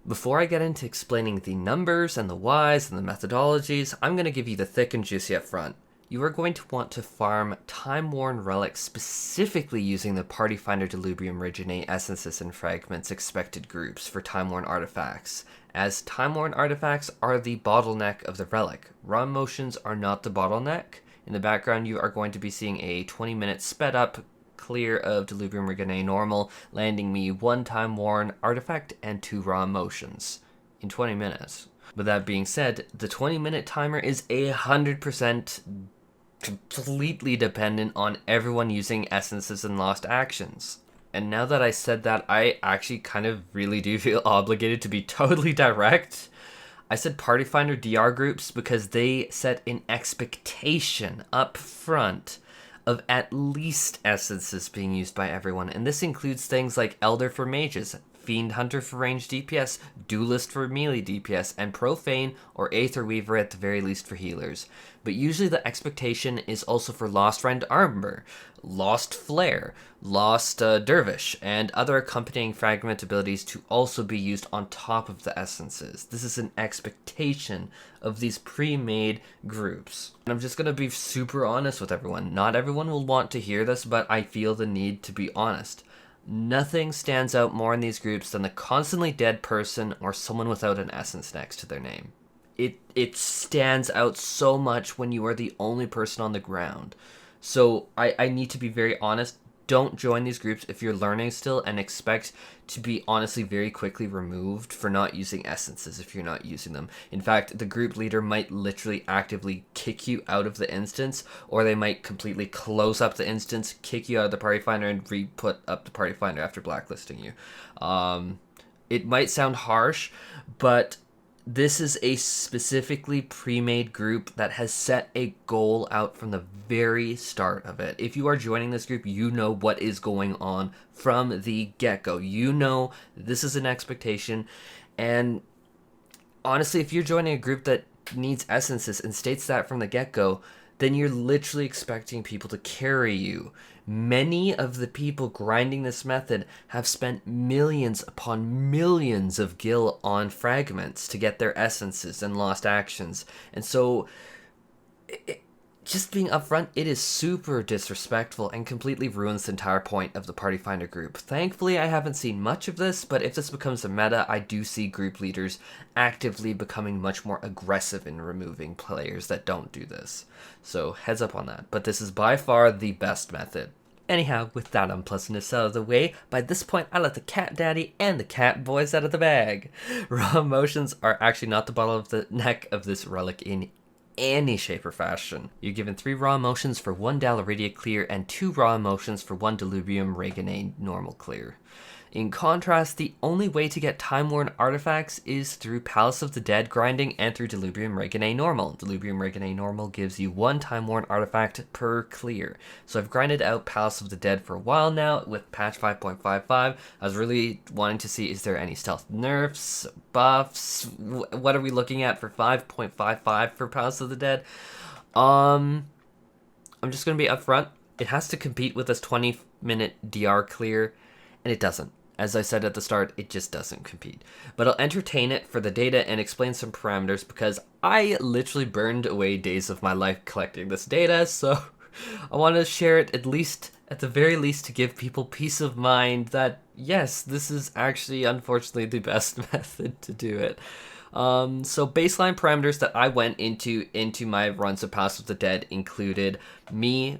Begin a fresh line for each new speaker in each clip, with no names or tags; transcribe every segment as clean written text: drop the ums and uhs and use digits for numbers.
Before I get into explaining the numbers and the whys and the methodologies, I'm going to give you the thick and juicy up front. You are going to want to farm Timeworn Relics specifically using the Party Finder Delubrium Reginate Essences and Fragments expected groups for Timeworn Artifacts, as Timeworn Artifacts are the bottleneck of the Relic. Raw motions are not the bottleneck. In the background, you are going to be seeing a 20-minute sped up clear of Delubrium Reginate normal, landing me 1 Timeworn artifact and 2 raw motions in 20 minutes. But that being said, the 20-minute timer is 100% completely dependent on everyone using essences and lost actions. And now that I said that, I actually kind of really do feel obligated to be totally direct. I said Party Finder DR groups because they set an expectation up front of at least essences being used by everyone, and this includes things like Elder for mages, Fiend Hunter for ranged DPS, Duelist for melee DPS, and Profane or Aether Weaver at the very least for healers. But usually the expectation is also for Lost Rend Armor, Lost Flare, Lost Dervish, and other accompanying fragment abilities to also be used on top of the essences. This is an expectation of these pre-made groups. And I'm just going to be super honest with everyone. Not everyone will want to hear this, but I feel the need to be honest. Nothing stands out more in these groups than the constantly dead person or someone without an essence next to their name. It stands out so much when you are the only person on the ground. So I need to be very honest. Don't join these groups if you're learning still and expect to be honestly very quickly removed for not using essences if you're not using them. In fact, the group leader might literally actively kick you out of the instance, or they might completely close up the instance, kick you out of the party finder, and re-put up the party finder after blacklisting you. It might sound harsh, but this is a specifically pre-made group that has set a goal out from the very start of it. If you are joining this group, you know what is going on from the get-go. You know this is an expectation, and honestly, if you're joining a group that needs essences and states that from the get-go, then you're literally expecting people to carry you. Many of the people grinding this method have spent millions upon millions of gil on fragments to get their essences and lost actions. And so, just being upfront, it is super disrespectful and completely ruins the entire point of the Party Finder group. Thankfully, I haven't seen much of this, but if this becomes a meta, I do see group leaders actively becoming much more aggressive in removing players that don't do this. So, heads up on that. But this is by far the best method. Anyhow, with that unpleasantness out of the way, by this point I let the cat daddy and the cat boys out of the bag. Raw motions are actually not the bottle of the neck of this relic in any shape or fashion. You're given 3 raw emotions for 1 Dalaridia clear and 2 raw emotions for 1 Delubrium Reginate normal clear. In contrast, the only way to get Timeworn Artifacts is through Palace of the Dead grinding and through Delubrium Reginate normal. Delubrium Reginate normal gives you 1 Timeworn Artifact per clear. So I've grinded out Palace of the Dead for a while now with patch 5.55. I was really wanting to see, is there any stealth nerfs, buffs? What are we looking at for 5.55 for Palace of the Dead? I'm just going to be upfront. It has to compete with this 20-minute DR clear, and it doesn't. As I said at the start, it just doesn't compete. But I'll entertain it for the data and explain some parameters because I literally burned away days of my life collecting this data, so I want to share it at the very least to give people peace of mind that, yes, this is actually, unfortunately, the best method to do it. So baseline parameters that I went into my runs of Palace of the Dead included me,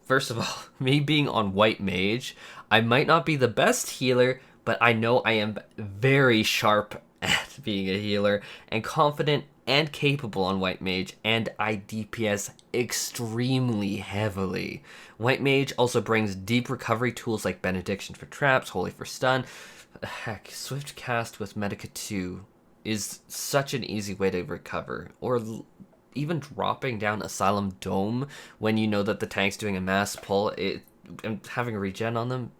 first of all, me being on White Mage. I might not be the best healer, but I know I am very sharp at being a healer and confident and capable on White Mage, and I DPS extremely heavily. White Mage also brings deep recovery tools like Benediction for traps, Holy for stun. Heck, Swift Cast with Medica 2 is such an easy way to recover, or even dropping down Asylum Dome when you know that the tank's doing a mass pull and having a regen on them.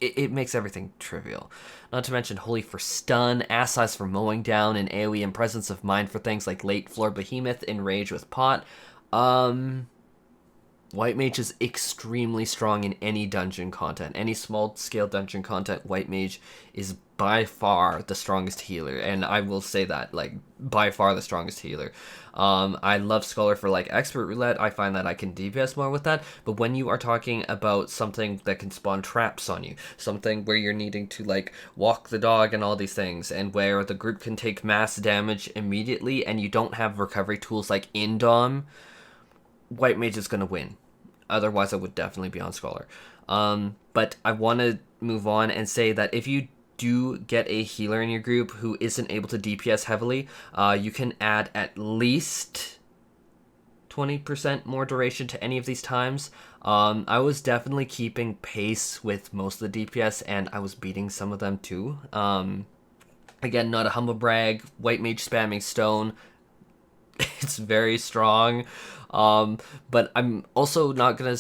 It makes everything trivial. Not to mention Holy for stun, Ass Size for mowing down, and AoE and Presence of Mind for things like late floor Behemoth, Enrage with Pot. White Mage is extremely strong in any dungeon content. Any small-scale dungeon content, White Mage is by far the strongest healer. And I will say that, like, by far the strongest healer. I love Scholar for, like, Expert Roulette. I find that I can DPS more with that. But when you are talking about something that can spawn traps on you, something where you're needing to, like, walk the dog and all these things, and where the group can take mass damage immediately, and you don't have recovery tools like Indom, White Mage is going to win. Otherwise, I would definitely be on Scholar. But I want to move on and say that if you do get a healer in your group who isn't able to DPS heavily, you can add at least 20% more duration to any of these times. I was definitely keeping pace with most of the DPS, and I was beating some of them too. Again, not a humble brag. White Mage spamming Stone. It's very strong. But I'm also not gonna...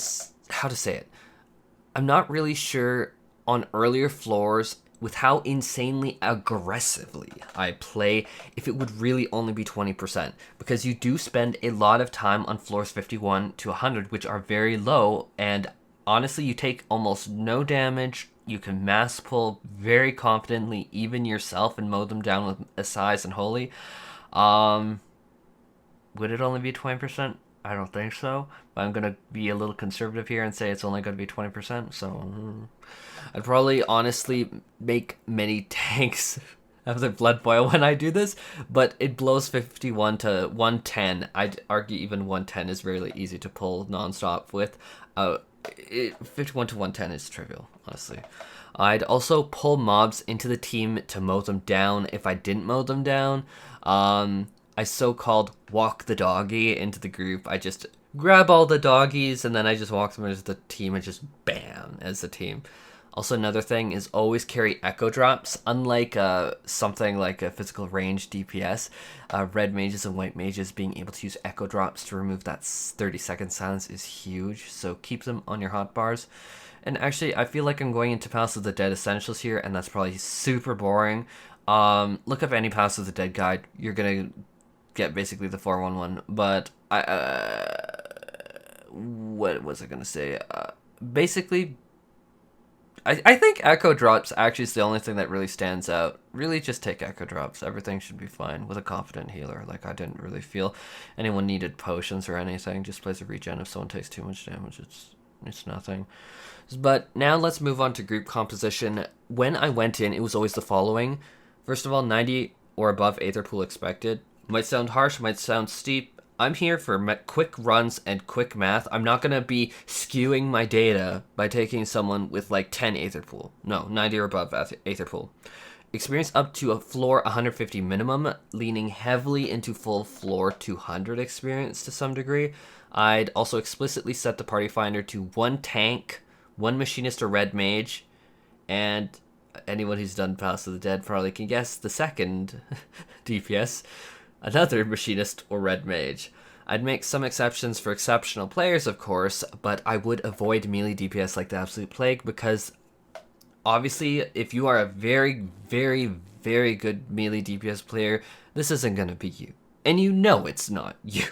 How to say it? I'm not really sure on earlier floors with how insanely aggressively I play if it would really only be 20%. Because you do spend a lot of time on floors 51 to 100, which are very low. And honestly, you take almost no damage. You can mass pull very confidently, even yourself, and mow them down with Assize and Holy. Would it only be 20%? I don't think so. But I'm going to be a little conservative here and say it's only going to be 20%. So I'd probably honestly make many tanks of the blood boil when I do this. But it blows 51 to 110. I'd argue even 110 is really easy to pull nonstop with. 51 to 110 is trivial, honestly. I'd also pull mobs into the team to mow them down if I didn't mow them down. I so-called walk the doggy into the group. I just grab all the doggies and then I just walk them into the team and just bam as a team. Also, another thing is always carry echo drops. Unlike something like a physical range DPS, red mages and white mages being able to use echo drops to remove that 30-second silence is huge. So keep them on your hotbars. And actually, I feel like I'm going into Palace of the Dead Essentials here, and that's probably super boring. Look up any Palace of the Dead guide. You're gonna get basically the 411, but what was I gonna say? Basically, I think echo drops actually is the only thing that really stands out. Really, just take echo drops. Everything should be fine with a confident healer. Like, I didn't really feel anyone needed potions or anything. Just plays a regen if someone takes too much damage. It's nothing. But now let's move on to group composition. When I went in, it was always the following. First of all, 90 or above Aether Pool expected. Might sound harsh, might sound steep. I'm here for quick runs and quick math. I'm not going to be skewing my data by taking someone with like 10 Aether Pool. No, 90 or above Aether Pool. Experience up to a floor 150 minimum, leaning heavily into full floor 200 experience to some degree. I'd also explicitly set the party finder to 1 tank, 1 machinist or red mage, and anyone who's done Palace of the Dead probably can guess the second DPS, another machinist or red mage. I'd make some exceptions for exceptional players, of course, but I would avoid melee DPS like the Absolute Plague because obviously if you are a very, very, very good melee DPS player, this isn't going to be you. And you know it's not you.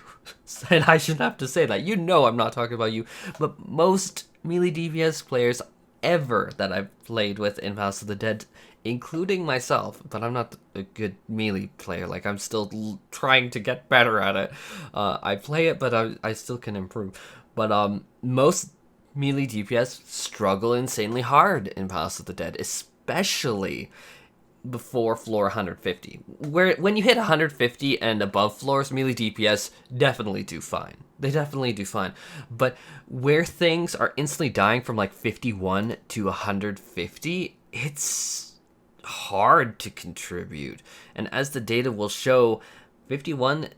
And I shouldn't have to say that. You know I'm not talking about you. But most melee DPS players ever that I've played with in Palace of the Dead, including myself, but I'm not a good melee player. Like, I'm still trying to get better at it. I play it, but I still can improve. But most melee DPS struggle insanely hard in Palace of the Dead, especially before floor 150. When you hit 150 and above floors, melee DPS definitely do fine. They definitely do fine. But where things are instantly dying from like 51 to 150, it's hard to contribute. And as the data will show, 51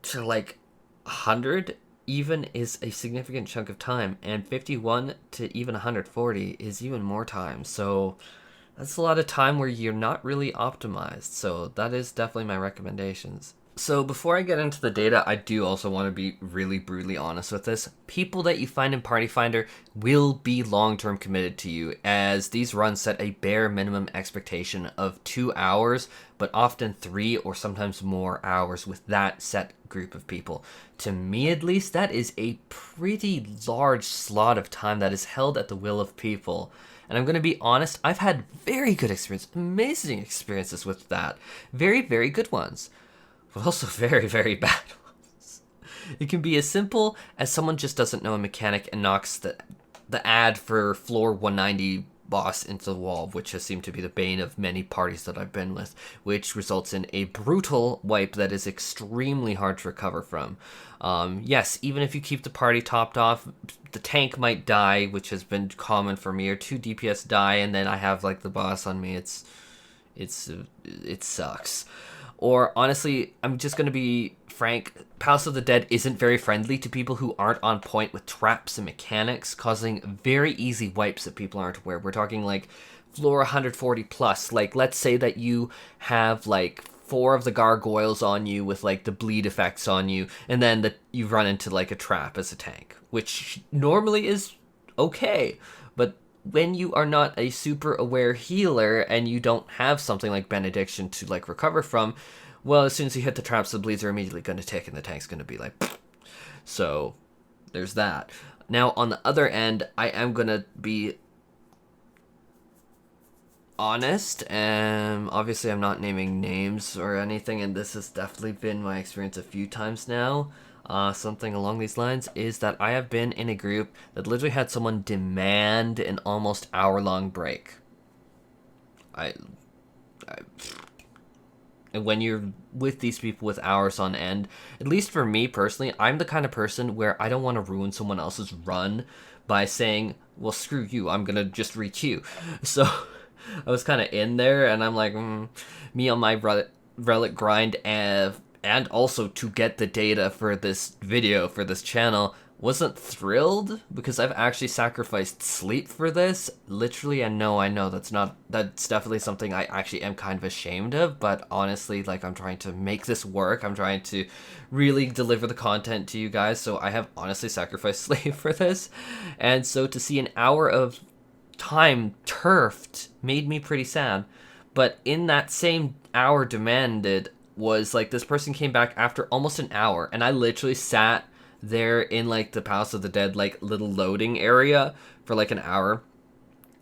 to like 100 even is a significant chunk of time, and 51 to even 140 is even more time. So that's a lot of time where you're not really optimized. So that is definitely my recommendations. So before I get into the data, I do also want to be really brutally honest with this. People that you find in Party Finder will be long-term committed to you, as these runs set a bare minimum expectation of 2 hours, but often 3 or sometimes more hours with that set group of people. To me at least, that is a pretty large slot of time that is held at the will of people. And I'm going to be honest, I've had very good experience, amazing experiences with that. Very, very good ones. But also very, very bad ones. It can be as simple as someone just doesn't know a mechanic and knocks the ad for floor 190 boss into the wall, which has seemed to be the bane of many parties that I've been with, which results in a brutal wipe that is extremely hard to recover from. Yes, even if you keep the party topped off, the tank might die, which has been common for me, or 2 DPS die, and then I have like the boss on me. It sucks. Or honestly, I'm just going to be frank, Palace of the Dead isn't very friendly to people who aren't on point with traps and mechanics, causing very easy wipes that people aren't aware. We're talking like floor 140 plus. Like, let's say that you have like 4 of the gargoyles on you with like the bleed effects on you, and then you run into like a trap as a tank, which normally is okay. But when you are not a super aware healer and you don't have something like Benediction to like recover from, well, as soon as you hit the traps, the bleeds are immediately going to tick and the tank's going to be like, pfft. So there's that. Now on the other end, I am going to be honest, and obviously I'm not naming names or anything, and this has definitely been my experience a few times now. Something along these lines is that I have been in a group that literally had someone demand an almost hour-long break. And when you're with these people with hours on end, at least for me personally, I'm the kind of person where I don't want to ruin someone else's run by saying, well, screw you, I'm gonna just re-queue. So I was kind of in there, and I'm like, me on my Relic grind, and also to get the data for this video, for this channel, wasn't thrilled, because I've actually sacrificed sleep for this, literally, and no, I know that's definitely something I actually am kind of ashamed of, but honestly, like, I'm trying to make this work, I'm trying to really deliver the content to you guys, so I have honestly sacrificed sleep for this, and so to see an hour of time turfed made me pretty sad. But in that same hour demanded was like, this person came back after almost an hour, and I literally sat there in like the Palace of the Dead like little loading area for like an hour,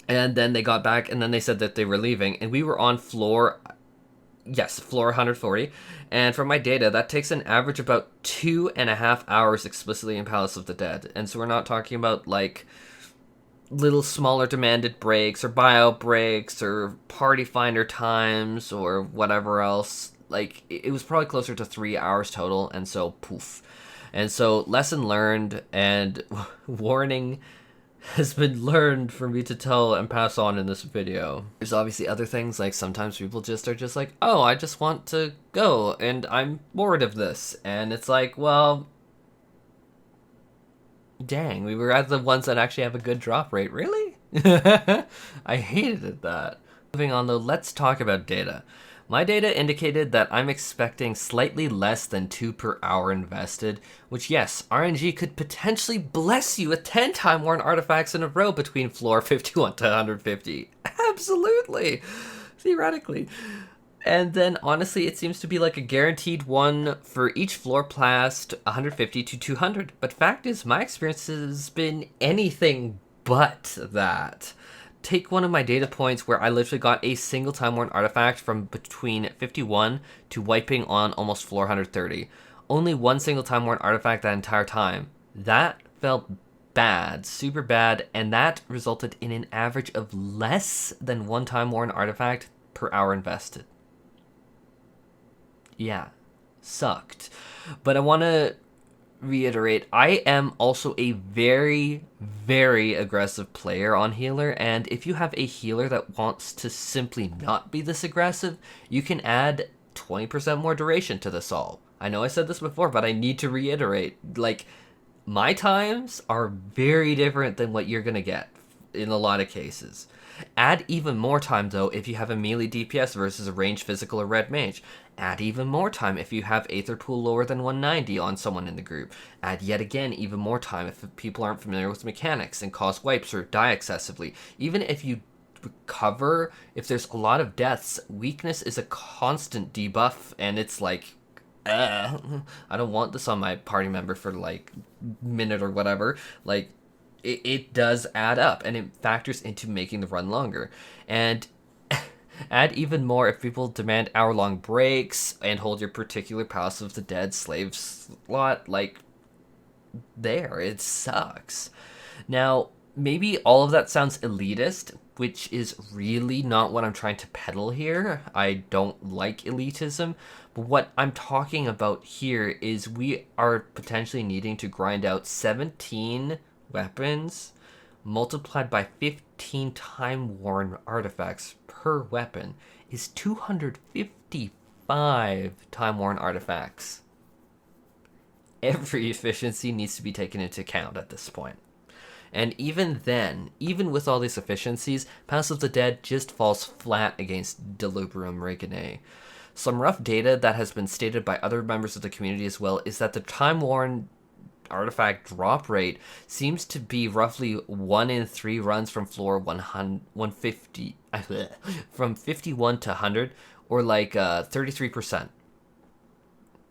and then they got back, and then they said that they were leaving, and we were on floor 140, and from my data that takes an average about 2.5 hours explicitly in Palace of the Dead. And so we're not talking about like little smaller demanded breaks or buyout breaks or party finder times or whatever else. Like, it was probably closer to 3 hours total, and so poof. And so lesson learned, and warning has been learned for me to tell and pass on in this video. There's obviously other things, like sometimes people just are just like, oh, I just want to go and I'm bored of this, and it's like, well, dang, we were at the ones that actually have a good drop rate. Really? I hated that. Moving on though, let's talk about data. My data indicated that I'm expecting slightly less than 2 per hour invested, which yes, RNG could potentially bless you with 10 Timeworn Artifacts in a row between floor 51 to 150. Absolutely! Theoretically. And then, honestly, it seems to be like a guaranteed one for each floor past 150 to 200. But fact is, my experience has been anything but that. Take one of my data points where I literally got a single Timeworn Artifact from between 51 to wiping on almost floor 130. Only one single Timeworn Artifact that entire time. That felt bad, super bad, and that resulted in an average of less than 1 Timeworn Artifact per hour invested. Yeah, sucked. But I want to reiterate, I am also a very, very aggressive player on healer, and if you have a healer that wants to simply not be this aggressive, you can add 20% more duration to this all. I know I said this before, but I need to reiterate, like, my times are very different than what you're gonna get in a lot of cases. Add even more time, though, if you have a melee DPS versus a ranged physical or red mage. Add even more time if you have Aether Pool lower than 190 on someone in the group. Add yet again even more time if people aren't familiar with mechanics and cause wipes or die excessively. Even if you recover, if there's a lot of deaths, weakness is a constant debuff, and it's like, I don't want this on my party member for like minute or whatever. Like, it does add up, and it factors into making the run longer. And add even more if people demand hour-long breaks and hold your particular Palace of the Dead slave slot. Like, there, it sucks. Now, maybe all of that sounds elitist, which is really not what I'm trying to peddle here. I don't like elitism, but what I'm talking about here is we are potentially needing to grind out 17 weapons multiplied by 15 time-worn artifacts per weapon is 255 time-worn artifacts. Every efficiency needs to be taken into account at this point. And even then, even with all these efficiencies, Palace of the Dead just falls flat against Delubrum Reginae. Some rough data that has been stated by other members of the community as well is that the time-worn artifact drop rate seems to be roughly 1 in 3 runs from floor 150, from 51 to 100, or like 33%,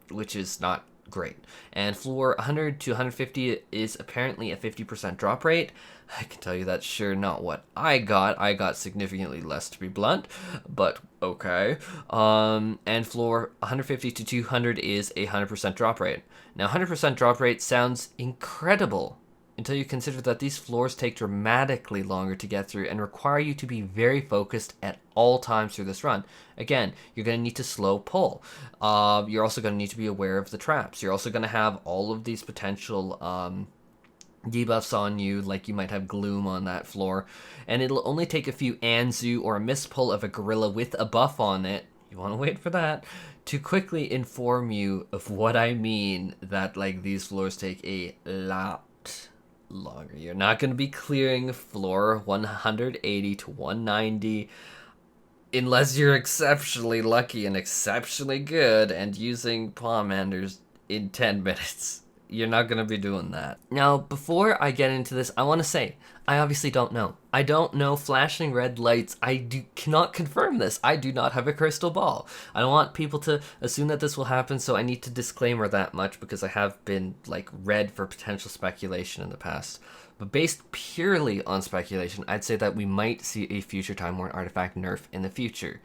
which is not great. And floor 100 to 150 is apparently a 50% drop rate. I can tell you that's sure not what I got. I got significantly less, to be blunt, but okay. And floor 150 to 200 is a 100% drop rate. Now, 100% drop rate sounds incredible until you consider that these floors take dramatically longer to get through and require you to be very focused at all times through this run. Again, you're going to need to slow pull. You're also going to need to be aware of the traps. You're also going to have all of these potential debuffs on you, like you might have gloom on that floor, and it'll only take a few Anzu or a mispull of a gorilla with a buff on it, you want to wait for that, to quickly inform you of what I mean, that like these floors take a lot longer. You're not going to be clearing floor 180 to 190 unless you're exceptionally lucky and exceptionally good and using Palmanders in 10 minutes. You're not going to be doing that. Now, before I get into this, I want to say, I obviously don't know. I don't know flashing red lights. Cannot confirm this. I do not have a crystal ball. I don't want people to assume that this will happen, so I need to disclaimer that much because I have been like read for potential speculation in the past. But based purely on speculation, I'd say that we might see a future Timeworn artifact nerf in the future.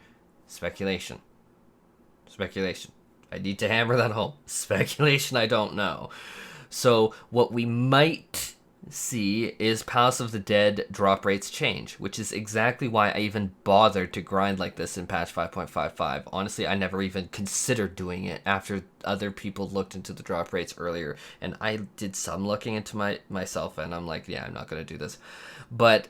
Speculation. Speculation. I need to hammer that home. Speculation, I don't know. So what we might see is Palace of the Dead drop rates change, which is exactly why I even bothered to grind like this in patch 5.55. Honestly, I never even considered doing it after other people looked into the drop rates earlier, and I did some looking into myself, and I'm like, yeah, I'm not going to do this. But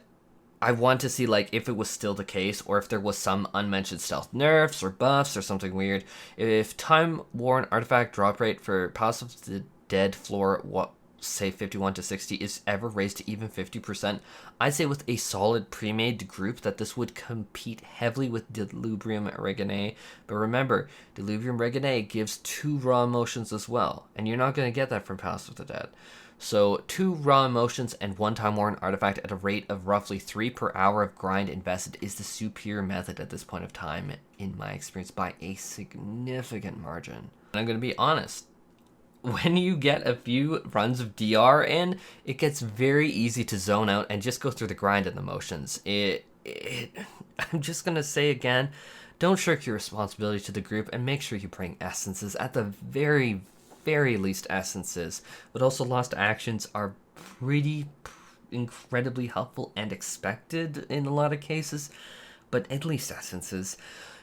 I want to see like if it was still the case, or if there was some unmentioned stealth nerfs or buffs or something weird. If Time-Worn artifact drop rate for Palace of the Dead floor, say 51 to 60, is ever raised to even 50%, I'd say with a solid pre-made group that this would compete heavily with Delubrum Reginae. But remember, Delubrum Reginae gives 2 raw emotions as well, and you're not going to get that from Palace of the Dead. So 2 raw emotions and 1 Time-Worn artifact at a rate of roughly 3 per hour of grind invested is the superior method at this point of time, in my experience, by a significant margin. And I'm going to be honest, when you get a few runs of DR in, it gets very easy to zone out and just go through the grind and the motions. I'm just going to say again, don't shirk your responsibility to the group and make sure you bring essences, at the very least essences, but also lost actions are pretty incredibly helpful and expected in a lot of cases, but at least essences.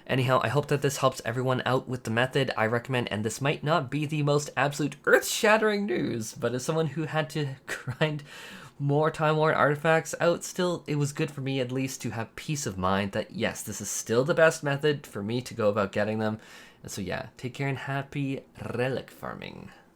Anyhow, I hope that this helps everyone out with the method I recommend, and this might not be the most absolute earth-shattering news, but as someone who had to grind more Time-Worn artifacts out, still, it was good for me at least to have peace of mind that yes, this is still the best method for me to go about getting them. And so yeah, take care and happy relic farming.